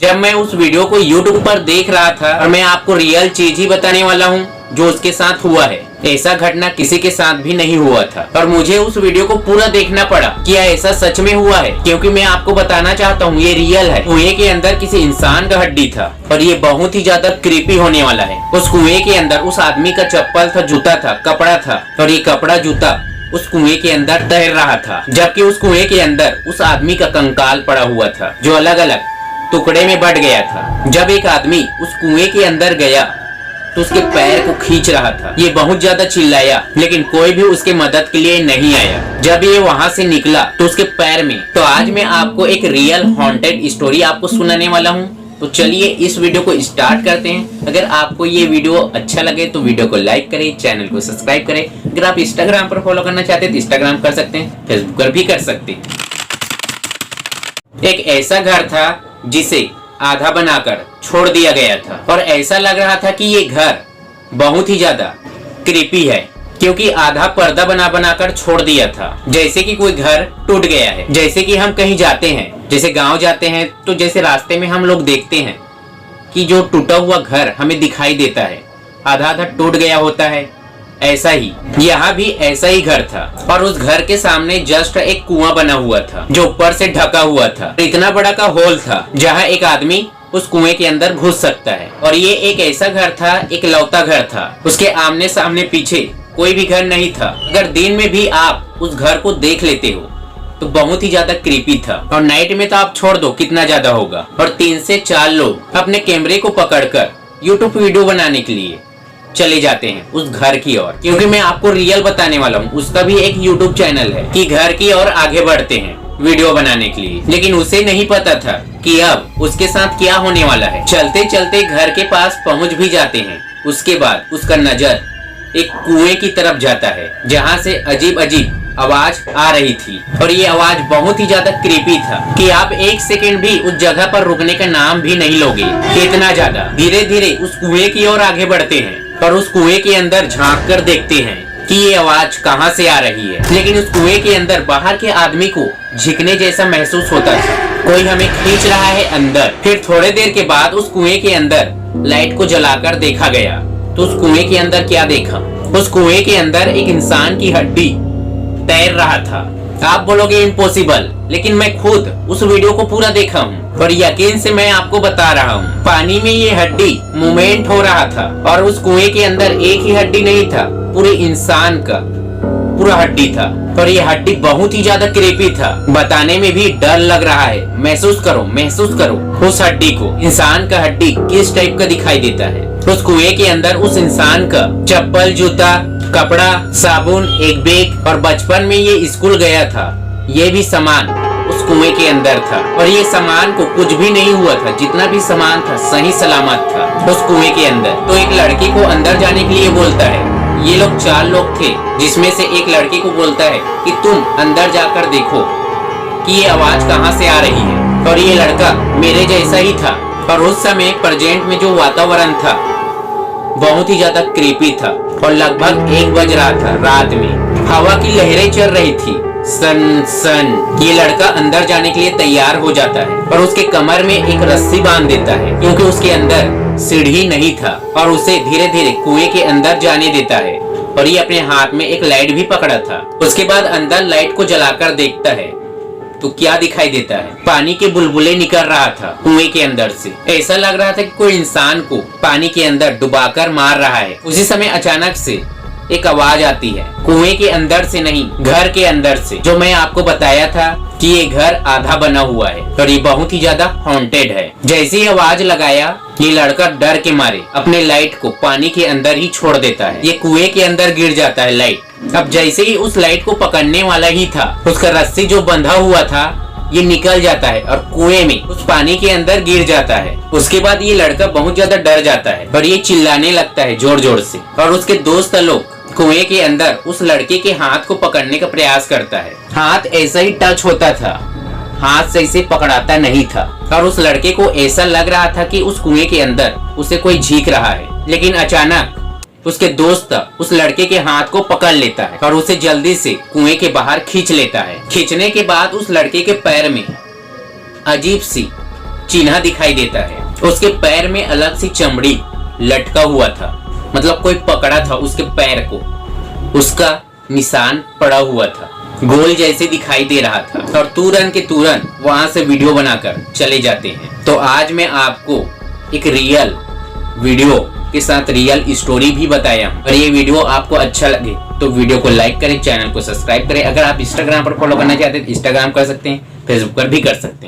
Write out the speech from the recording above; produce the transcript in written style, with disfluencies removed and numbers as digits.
जब मैं उस वीडियो को YouTube पर देख रहा था और मैं आपको रियल चीज ही बताने वाला हूँ जो उसके साथ हुआ है। ऐसा घटना किसी के साथ भी नहीं हुआ था और मुझे उस वीडियो को पूरा देखना पड़ा कि ऐसा सच में हुआ है, क्योंकि मैं आपको बताना चाहता हूँ ये रियल है। कुएं के अंदर किसी इंसान का हड्डी था और ये बहुत ही ज्यादा क्रीपी होने वाला है। उस कुएं के अंदर उस आदमी का चप्पल था, जूता था, कपड़ा था और ये कपड़ा जूता उस कुएं के अंदर तैर रहा था, जबकि उस कुएं के अंदर उस आदमी का कंकाल पड़ा हुआ था जो अलग अलग टुकड़े में बढ़ गया था। जब एक आदमी उस कुएं के अंदर गया तो उसके पैर को खींच रहा था। ये बहुत ज्यादा चिल्लाया, लेकिन कोई भी उसके मदद के लिए नहीं आया। जब ये वहां से निकला तो उसके पैर में। तो आज मैं आपको एक रियल हॉन्टेड स्टोरी आपको सुनाने वाला हूँ। तो चलिए इस वीडियो को स्टार्ट करते हैं। अगर आपको ये वीडियो अच्छा लगे तो वीडियो को लाइक करें, चैनल को सब्सक्राइब करें। अगर आप इंस्टाग्राम पर फॉलो करना चाहते हैं तो इंस्टाग्राम कर सकते हैं, फेसबुक पर भी कर सकते हैं। एक ऐसा घर था जिसे आधा बनाकर छोड़ दिया गया था और ऐसा लग रहा था कि ये घर बहुत ही ज्यादा क्रीपी है, क्योंकि आधा पर्दा बनाकर छोड़ दिया था। जैसे कि कोई घर टूट गया है। जैसे कि हम कहीं जाते हैं, जैसे गांव जाते हैं, तो जैसे रास्ते में हम लोग देखते हैं कि जो टूटा हुआ घर हमें दिखाई देता है, आधा आधा टूट गया होता है। ऐसा ही यहाँ भी ऐसा ही घर था और उस घर के सामने जस्ट एक कुआं बना हुआ था जो ऊपर से ढका हुआ था। इतना बड़ा का होल था जहाँ एक आदमी उस कुएं के अंदर घुस सकता है। और ये एक ऐसा घर था, एक लौता घर था। उसके आमने सामने पीछे कोई भी घर नहीं था। अगर दिन में भी आप उस घर को देख लेते हो तो बहुत ही ज्यादा क्रीपी था, और नाइट में तो आप छोड़ दो कितना ज्यादा होगा। और 3 से 4 लोग अपने कैमरे को पकड़कर यूट्यूब वीडियो बनाने के लिए चले जाते हैं उस घर की ओर, क्योंकि मैं आपको रियल बताने वाला हूँ। उसका भी एक यूट्यूब चैनल है कि घर की ओर आगे बढ़ते हैं वीडियो बनाने के लिए, लेकिन उसे नहीं पता था कि अब उसके साथ क्या होने वाला है। चलते चलते घर के पास पहुँच भी जाते हैं। उसके बाद उसका नजर एक कुएं की तरफ जाता है जहाँ से अजीब अजीब आवाज आ रही थी, और ये आवाज बहुत ही ज्यादा क्रीपी था कि आप 1 सेकंड भी उस जगह पर रुकने का नाम भी नहीं लोगे, इतना ज्यादा। धीरे धीरे उस कुएं की ओर आगे बढ़ते हैं और उस कुएं के अंदर झांक कर देखते हैं कि ये आवाज कहां से आ रही है। लेकिन उस कुएं के अंदर बाहर के आदमी को झिकने जैसा महसूस होता था, कोई हमें खींच रहा है अंदर। फिर थोड़ी देर के बाद उस कुएं के अंदर लाइट को जलाकर देखा गया तो उस कुएं के अंदर क्या देखा? उस कुएं के अंदर एक इंसान की हड्डी तैर रहा था। आप बोलोगे इम्पॉसिबल, लेकिन मैं खुद उस वीडियो को पूरा देखा हूँ और यकीन से मैं आपको बता रहा हूँ, पानी में ये हड्डी मूवमेंट हो रहा था और उस कुएं के अंदर एक ही हड्डी नहीं था, पूरे इंसान का पूरा हड्डी था। और ये हड्डी बहुत ही ज्यादा क्रीपी था, बताने में भी डर लग रहा है। महसूस करो उस हड्डी को। इंसान का हड्डी किस टाइप का दिखाई देता है। उस कुएं के अंदर उस इंसान का चप्पल, जूता, कपड़ा, साबुन, एक बैग, और बचपन में ये स्कूल गया था ये भी सामान उस कुएं के अंदर था। और ये सामान को कुछ भी नहीं हुआ था, जितना भी सामान था सही सलामत था उस कुएं के अंदर। तो एक लड़की को अंदर जाने के लिए बोलता है। ये लोग 4 लोग थे, जिसमें से एक लड़की को बोलता है कि तुम अंदर जाकर देखो कि ये आवाज कहाँ से आ रही है। और ये लड़का मेरे जैसा ही था, और उस समय प्रेजेंट में जो वातावरण था बहुत ही ज्यादा क्रीपी था और लगभग 1 बज रहा था रात में। हवा की लहरें चल रही थी, सन सन। ये लड़का अंदर जाने के लिए तैयार हो जाता है और उसके कमर में एक रस्सी बांध देता है, क्योंकि उसके अंदर सीढ़ी नहीं था, और उसे धीरे धीरे कुएं के अंदर जाने देता है। और ये अपने हाथ में एक लाइट भी पकड़ा था। उसके बाद अंदर लाइट को जलाकर देखता है तो क्या दिखाई देता है? पानी के बुलबुले निकल रहा था कुएं के अंदर से। ऐसा लग रहा था कि कोई इंसान को पानी के अंदर डुबाकर मार रहा है। उसी समय अचानक से एक आवाज आती है, कुएं के अंदर से नहीं, घर के अंदर से। जो मैं आपको बताया था कि ये घर आधा बना हुआ है और ये बहुत ही ज्यादा हॉन्टेड है। जैसे ही आवाज लगाया, ये लड़का डर के मारे अपने लाइट को पानी के अंदर ही छोड़ देता है। ये कुएं के अंदर गिर जाता है लाइट। अब जैसे ही उस लाइट को पकड़ने वाला ही था, उसका रस्सी जो बंधा हुआ था ये निकल जाता है और कुएं में उस पानी के अंदर गिर जाता है। उसके बाद ये लड़का बहुत ज्यादा डर जाता है और ये चिल्लाने लगता है जोर जोर से। और उसके दोस्त लोग कुएं के अंदर उस लड़के के हाथ को पकड़ने का प्रयास करता है। हाथ ऐसा ही टच होता था, हाथ से इसे पकड़ाता नहीं था। और उस लड़के को ऐसा लग रहा था कि उस कुएं के अंदर उसे कोई झीक रहा है। लेकिन अचानक उसके दोस्त उस लड़के के हाथ को पकड़ लेता है और उसे जल्दी से कुएं के बाहर खींच लेता है। खींचने के बाद उस लड़के के पैर में अजीब सी चिन्ह दिखाई देता है। उसके पैर में अलग सी चमड़ी लटका हुआ था, मतलब कोई पकड़ा था उसके पैर को, उसका निशान पड़ा हुआ था, गोल जैसे दिखाई दे रहा था। और तुरंत के तुरंत वहां से वीडियो बनाकर चले जाते हैं। तो आज मैं आपको एक रियल वीडियो के साथ रियल स्टोरी भी बताया हूँ। अगर ये वीडियो आपको अच्छा लगे तो वीडियो को लाइक करें, चैनल को सब्सक्राइब करें। अगर आप इंस्टाग्राम पर फॉलो करना चाहते हैं तो इंस्टाग्राम कर सकते हैं, फेसबुक पर भी कर सकते हैं।